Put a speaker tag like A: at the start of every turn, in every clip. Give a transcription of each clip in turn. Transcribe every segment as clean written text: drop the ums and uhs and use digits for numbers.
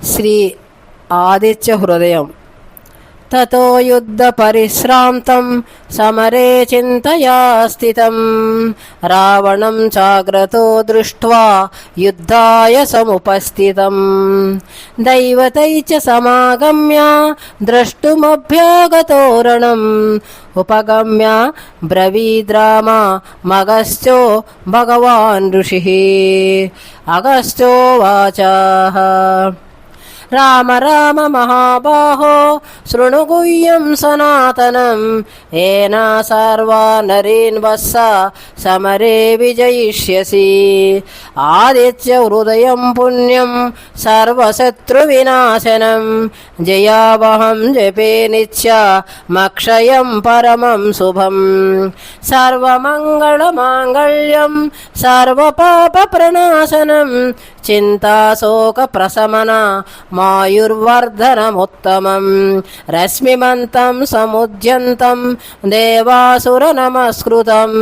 A: శ్రీ ఆదిత్య హృదయం. తతో యుద్ధ పరిశ్రాంతం సమరే చింతయా స్థితం రావణం చాగ్రతో దృష్ట్వా యుద్ధాయ సముపస్థితం దైవతై చ సమాగమ్య ద్రష్టుమభ్యాగతోరణం ఉపగమ్య బ్రవీద్రామ మగశ్చో భగవాన్ ఋషిః అగశ్చో వాచః రామ రామ మహాబాహో శృణు గుహ్యం సనాతనం ఏనా సర్వా నరీన్ వత్స సమరే విజయిష్యసి ఆదిత్య హృదయం పుణ్యం సర్వశత్రు వినాశనం జయావహం జపే నిత్య మక్షయం పరమం శుభం సర్వమంగళ మాంగళ్యం సర్వపాప ప్రణాశనం చింతాశోక ప్రశమన మాయుర్వర్ధనముత్తమం రశ్మిమంతం సముద్యంతం దేవాసుర నమస్కృతం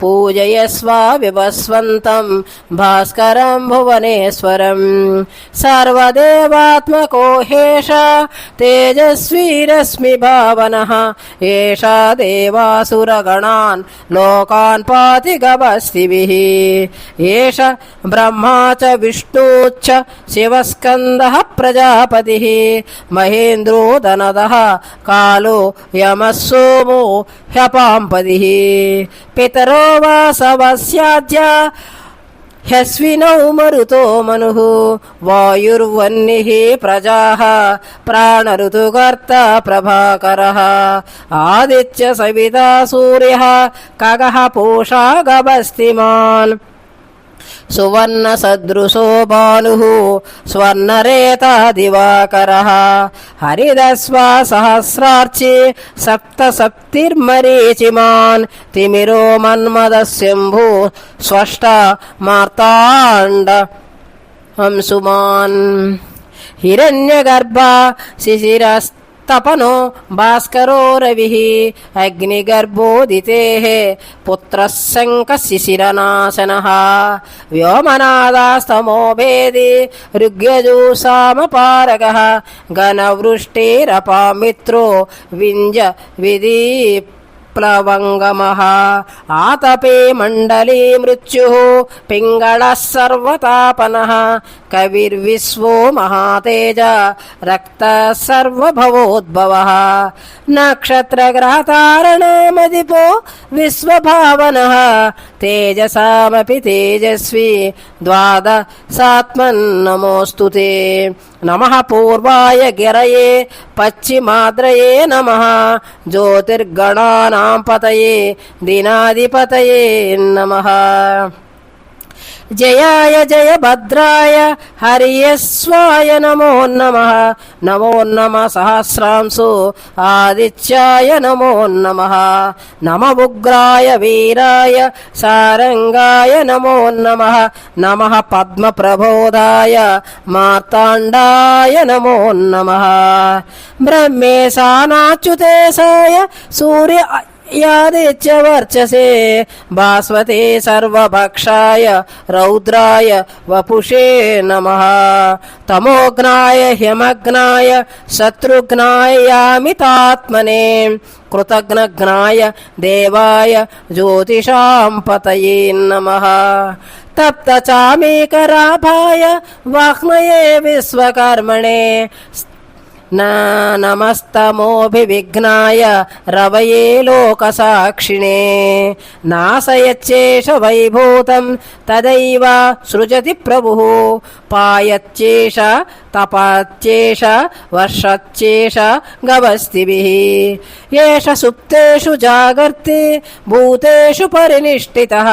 A: పూజయస్వ వివస్వంతం భాస్కరం భువనేశ్వరం సర్వదేవాత్మకో హేష తేజస్వీ రశ్మి భావనః ఏషా దేవాసురగణాన్ లోకాన్ పాతి గవస్తిభిః ఏష బ్రహ్మా చ విష్ణుశ్చ శివస్కందః ప్రజాపతిః మహేంద్రో ధనదః కాలో యమः సోమో హ్యపాంపతిః పితరో వాసవస్యాద్య హ్యశ్వినౌ మరుతో మనుః వాయుర్వన్నిః ప్రజాః ప్రాణఋతుకర్త ప్రభాకరః ఆదిత్య సవితా సూర్యః ఖగః పూషా గవస్తిమాన్ సువర్ణ సదృశో భానుః స్వర్ణరేతా దివాకరః హరిదస్వా సహస్రార్చి సప్తసప్తిర్మరీచిమాన్ తిమిరో మన్మదశంభు స్వష్ట మార్తాండ హంసుమాన్ హిరణ్యగర్భ శిశిరస్తపనో భాస్కరో రవిః అగ్నిగర్భోదితేః పుత్రः శంఖశిశిరనాశనః వ్యోమనాదాస్తమో భేది ఋగ్యజూసామపారగः ఘనవృష్టిరపామిత్రో వింజ విదీప్లవంగమః ఆతపే మండలీ మృత్యుః పింగళः సర్వతాపనః కవిర్విశ్వో మహాతేజ రక్తः సర్వభవోద్భవः నక్షత్రగ్రహతారణమదిపో విశ్వభావనః తేజసామపి తేజస్వి ద్వాదశాత్మన్నమోస్తుతే నమః పూర్వాయ గిరయే పశ్చిమాద్రయే నమః జ్యోతిర్గణానాం పతయే దినాధిపతయే నమః జయాయ జయభద్రాయ హరియస్వాయ నమో నమః నమో నమః సహస్రాంశు ఆదిత్యాయ నమో నమః నమ ఉగ్రాయ వీరాయ సారంగాయ నమో నమః నమః పద్మప్రబోధాయ మార్తాండాయ నమో నమః బ్రహ్మేశానాచ్యుతేశాయ సూర్య యాదిత్యవర్చసే భాస్వతే సర్వభక్షాయ రౌద్రాయ వపుషే నమః తమోఘ్నాయ హ్యమగ్నాయ శత్రుఘ్నాయ యామితాత్మనే కృతఘ్నఘ్నాయ దేవాయ జ్యోతిషాం పతయే నమః తప్తచామీకరాభాయ వాహ్మయే విశ్వకర్మణే నమస్తమోభివిఘ్నాయ రవయే లోకసాక్షిణే నాశయచ్చేష వైభూతం తదైవ సృజతి ప్రభుః పాయచ్చేష తపచ్చేష వర్షచ్చేష గవస్తిభిః ఏష సుప్తేషు జాగర్తి భూతేషు పరినిష్ఠితః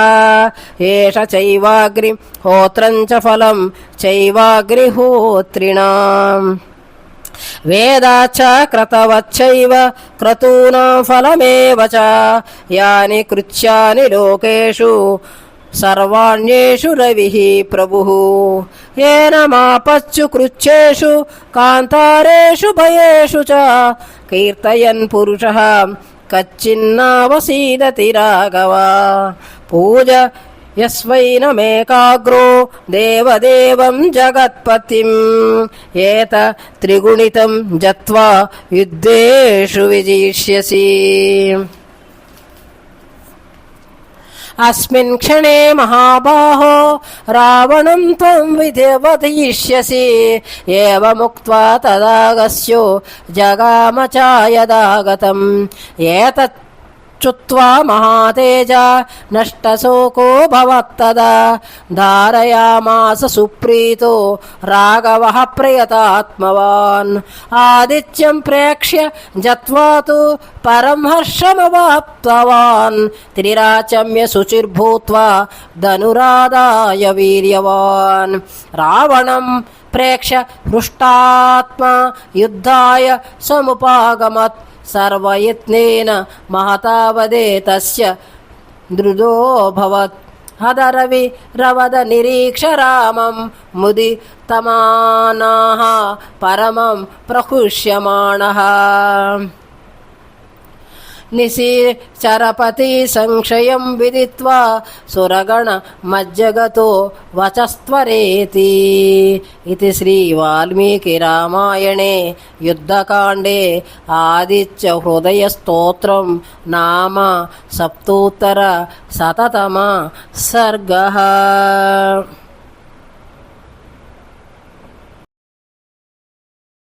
A: ఏష చైవాగ్ని హోత్రం చ ఫలం చైవాగ్నిహోత్రిణాం వేదాచ క్రతవచ్చైవ క్రతూనాం ఫలమేవ చ యాని కృత్యాని లోకేషు సర్వాణ్యేషు రవిః ప్రభుః ఏన మాపచ్చు కృచ్చేషు కాంతారేషు భయేషు చ కీర్తయన్ పురుషః కచ్చిన్నావసీదతి రాఘవ పూజ యస్వైనమేకాగ్రో దేవదేవం జగత్పతిం ఏత త్రిగుణితం జత్వా యుద్ధేషు విజిష్యసి. అస్మిన్ క్షణే మహాబాహో రావణం త్వం వధిష్యసి. ఏవముక్త్వా తదాగస్యో జగామ చాయదాగతం. ఏతత్ చుత్వా మహాతేజ నష్టశోకో భవత్తదా. ధారయామాస సుప్రీతో రాఘవః ప్రియతాత్మవాన్. ఆదిత్యం ప్రేక్ష్య జత్వా తు పరం హర్షమవాప్తవాన్. త్రిరాచమ్య శుచిర్భూత్వా ధనురాదాయ వీర్యవాన్. రావణం ప్రేక్ష్య హృష్టాత్మా యుద్ధాయ సముపాగమత్. సర్వయత్నేన మహతావదేతస్య దృఢోభవత్. హదరవి రవద నిరీక్ష రామం ముదితమానాః పరమం ప్రహృష్యమాణః. నిశిచరపతి సంశయం విదిత్వా సురగణ మజ్జగతో వచస్త్వరేతి. ఇది శ్రీ వాల్మీకి రామాయణే యుద్ధకాండే ఆదిత్య హృదయ స్తోత్రం నామ సప్తోత్తర శతతమ సర్గః.